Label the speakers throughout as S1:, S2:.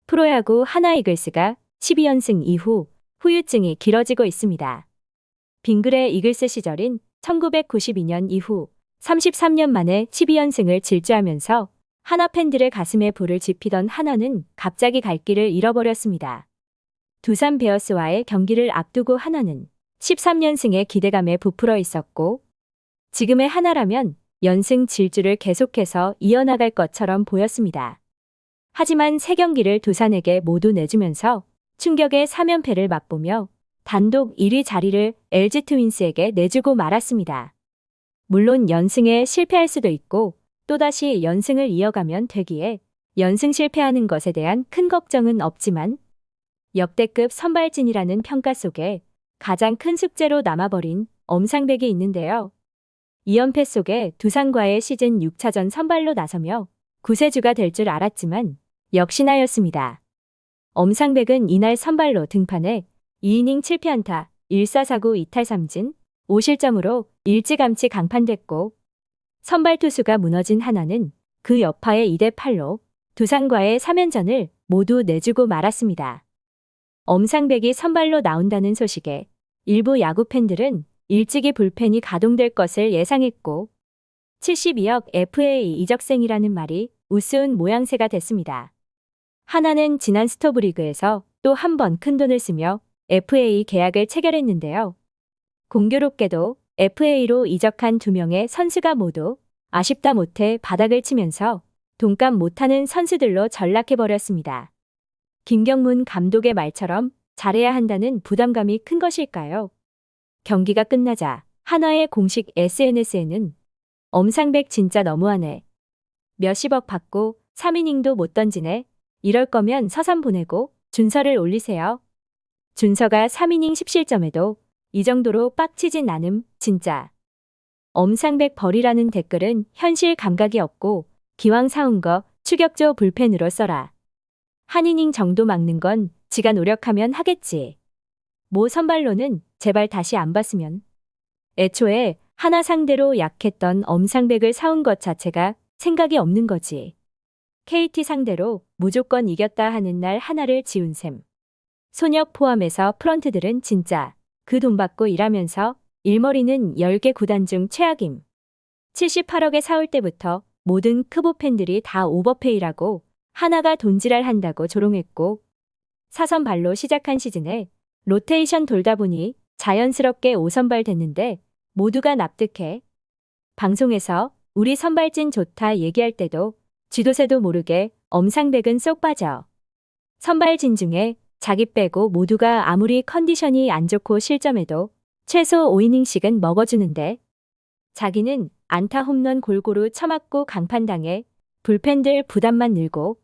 S1: 프로야구 하나이글스가 12연승 이후 후유증이 길어지고 있습니다. 빙글의 이글스 시절인 1992년 이후 33년 만에 12연승을 질주하면서 하나 팬들의 가슴에 불을 지피던 하나는 갑자기 갈 길을 잃어버렸습니다. 두산 베어스와의 경기를 앞두고 하나는 13연승의 기대감에 부풀어 있었고, 지금의 하나라면 연승 질주를 계속해서 이어나갈 것처럼 보였습니다. 하지만 3경기를 두산에게 모두 내주면서 충격의 3연패를 맛보며 단독 1위 자리를 LG 트윈스에게 내주고 말았습니다. 물론 연승에 실패할 수도 있고 또다시 연승을 이어가면 되기에 연승 실패하는 것에 대한 큰 걱정은 없지만, 역대급 선발진이라는 평가 속에 가장 큰 숙제로 남아버린 엄상백이 있는데요. 2연패 속에 두산과의 시즌 6차전 선발로 나서며 구세주가 될 줄 알았지만 역시나였습니다. 엄상백은 이날 선발로 등판해 2이닝 7피안타, 1사사구 2탈3진, 5실점으로 일찌감치 강판됐고, 선발 투수가 무너진 하나는 그 여파에 2대8로 두산과의 3연전을 모두 내주고 말았습니다. 엄상백이 선발로 나온다는 소식에 일부 야구 팬들은 일찍이 불펜이 가동될 것을 예상했고, 72억 FA 이적생이라는 말이 우스운 모양새가 됐습니다. 하나는 지난 스토브리그에서 또 한 번 큰돈을 쓰며 FA 계약을 체결했는데요. 공교롭게도 FA로 이적한 2명의 선수가 모두 아쉽다 못해 바닥을 치면서 돈값 못하는 선수들로 전락해버렸습니다. 김경문 감독의 말처럼 잘해야 한다는 부담감이 큰 것일까요? 경기가 끝나자 하나의 공식 SNS에는 엄상백 진짜 너무하네. 몇십억 받고 3이닝도 못 던지네. 이럴 거면 서산 보내고 준서를 올리세요. 준서가 3이닝 10실점에도 이 정도로 빡치진 않음 진짜. 엄상백 버리라는 댓글은 현실 감각이 없고 기왕 사온 거 추격조 불펜으로 써라. 한 이닝 정도 막는 건 지가 노력하면 하겠지. 모 선발로는 제발 다시 안 봤으면. 애초에 하나 상대로 약했던 엄상백을 사온 것 자체가 생각이 없는 거지. KT 상대로 무조건 이겼다 하는 날 하나를 지운 셈. 손혁 포함해서 프런트들은 진짜 그 돈 받고 일하면서 일머리는 10개 구단 중 최악임. 78억에 사올 때부터 모든 크보 팬들이 다 오버페이라고 하나가 돈지랄 한다고 조롱했고, 사선발로 시작한 시즌에 로테이션 돌다 보니 자연스럽게 5선발 됐는데 모두가 납득해. 방송에서 우리 선발진 좋다 얘기할 때도 쥐도새도 모르게 엄상백은 쏙 빠져. 선발진 중에 자기 빼고 모두가 아무리 컨디션이 안 좋고 실점해도 최소 5이닝씩은 먹어주는데, 자기는 안타 홈런 골고루 쳐맞고 강판당해 불펜들 부담만 늘고,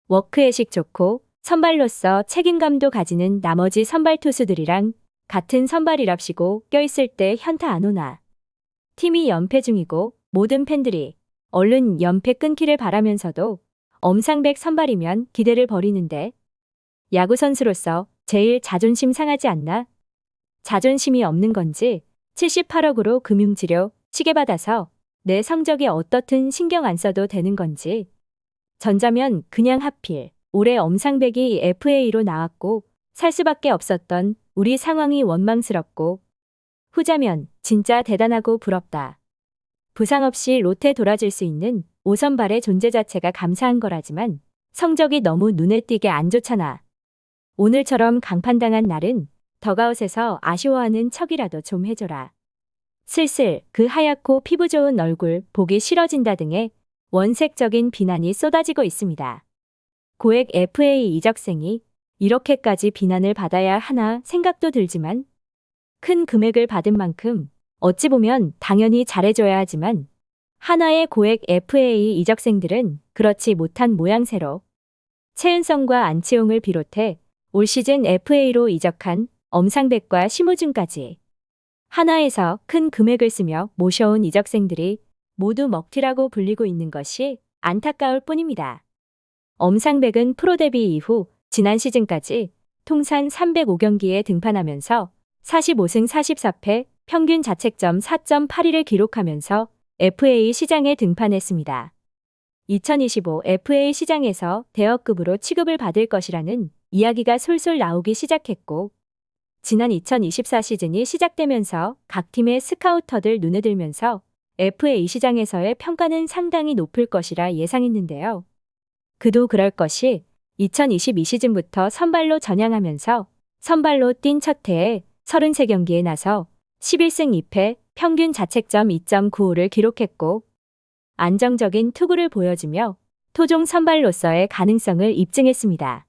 S1: 워크애식 좋고 선발로서 책임감도 가지는 나머지 선발 투수들이랑 같은 선발이랍시고 껴있을 때 현타 안 오나. 팀이 연패 중이고 모든 팬들이 얼른 연패 끊기를 바라면서도 엄상백 선발이면 기대를 버리는데, 야구선수로서 제일 자존심 상하지 않나? 자존심이 없는 건지 78억으로 금융치료 시계받아서 내 성적이 어떻든 신경 안 써도 되는 건지. 전자면 그냥 하필 올해 엄상백이 FA로 나왔고 살 수밖에 없었던 우리 상황이 원망스럽고, 후자면 진짜 대단하고 부럽다. 부상 없이 롯데 돌아줄 수 있는 5선발의 존재 자체가 감사한 거라지만 성적이 너무 눈에 띄게 안 좋잖아. 오늘처럼 강판당한 날은 덕아웃에서 아쉬워하는 척이라도 좀 해줘라. 슬슬 그 하얗고 피부 좋은 얼굴 보기 싫어진다 등의 원색적인 비난이 쏟아지고 있습니다. 고액 FA 이적생이 이렇게까지 비난을 받아야 하나 생각도 들지만, 큰 금액을 받은 만큼 어찌 보면 당연히 잘해줘야 하지만 하나의 고액 FA 이적생들은 그렇지 못한 모양새로 최은성과 안치홍을 비롯해 올 시즌 FA로 이적한 엄상백과 심우준까지 하나에서 큰 금액을 쓰며 모셔온 이적생들이 모두 먹튀라고 불리고 있는 것이 안타까울 뿐입니다. 엄상백은 프로 데뷔 이후 지난 시즌까지 통산 305경기에 등판하면서 45승 44패, 평균 자책점 4.82를 기록하면서 FA 시장에 등판했습니다. 2025 FA 시장에서 대여급으로 취급을 받을 것이라는 이야기가 솔솔 나오기 시작했고, 지난 2024 시즌이 시작되면서 각 팀의 스카우터들 눈에 들면서 FA 시장에서의 평가는 상당히 높을 것이라 예상했는데요. 그도 그럴 것이 2022 시즌부터 선발로 전향하면서 선발로 뛴 첫 해에 33경기에 나서 11승 2패, 평균 자책점 2.95를 기록했고 안정적인 투구를 보여주며 토종 선발로서의 가능성을 입증했습니다.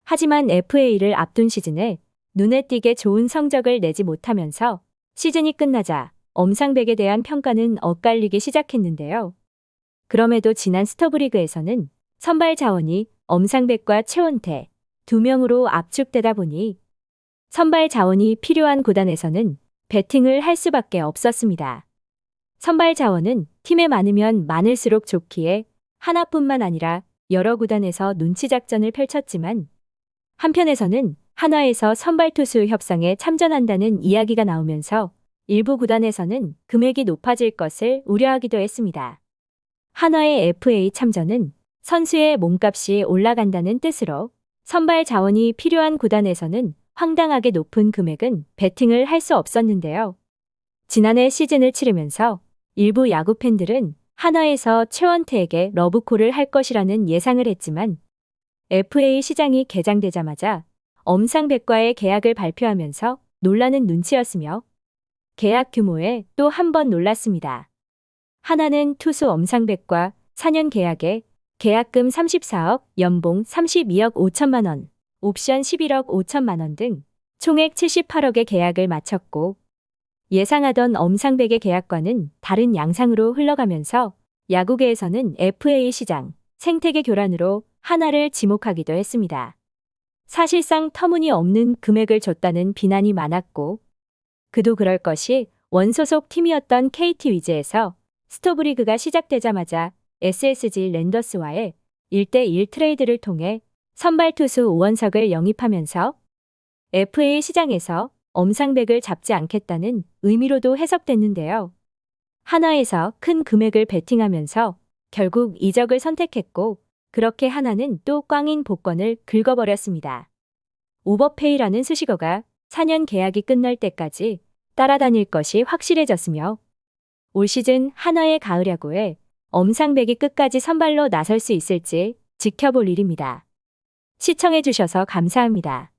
S1: 하지만 FA를 앞둔 시즌에 눈에 띄게 좋은 성적을 내지 못하면서 시즌이 끝나자 엄상백에 대한 평가는 엇갈리기 시작했는데요. 그럼에도 지난 스토브리그에서는 선발 자원이 엄상백과 최원태 두 명으로 압축되다 보니 선발 자원이 필요한 구단에서는 배팅을 할 수밖에 없었습니다. 선발 자원은 팀에 많으면 많을수록 좋기에 하나뿐만 아니라 여러 구단에서 눈치 작전을 펼쳤지만 한편에서는 한화에서 선발 투수 협상에 참전한다는 이야기가 나오면서 일부 구단에서는 금액이 높아질 것을 우려하기도 했습니다. 한화의 FA 참전은 선수의 몸값이 올라간다는 뜻으로 선발 자원이 필요한 구단에서는 황당하게 높은 금액은 베팅을 할 수 없었는데요. 지난해 시즌을 치르면서 일부 야구 팬들은 한화에서 최원태에게 러브콜을 할 것이라는 예상을 했지만 FA 시장이 개장되자마자 엄상백과의 계약을 발표하면서 놀라는 눈치였으며 계약 규모에 또 한 번 놀랐습니다. 한화는 투수 엄상백과 4년 계약에 계약금 34억, 연봉 32억 5천만 원, 옵션 11억 5천만 원 등 총액 78억의 계약을 마쳤고 예상하던 엄상백의 계약과는 다른 양상으로 흘러가면서 야구계에서는 FA 시장 생태계 교란으로 한화를 지목하기도 했습니다. 사실상 터무니없는 금액을 줬다는 비난이 많았고 그도 그럴 것이 원소속 팀이었던 KT 위즈에서 스토브리그가 시작되자마자 SSG 랜더스와의 1대1 트레이드를 통해 선발 투수 오원석을 영입하면서 FA 시장에서 엄상백을 잡지 않겠다는 의미로도 해석됐는데요. 한화에서 큰 금액을 베팅하면서 결국 이적을 선택했고 그렇게 한화는 또 꽝인 복권을 긁어버렸습니다. 오버페이라는 수식어가 4년 계약이 끝날 때까지 따라다닐 것이 확실해졌으며 올 시즌 한화의 가을 야구에 엄상백이 끝까지 선발로 나설 수 있을지 지켜볼 일입니다. 시청해주셔서 감사합니다.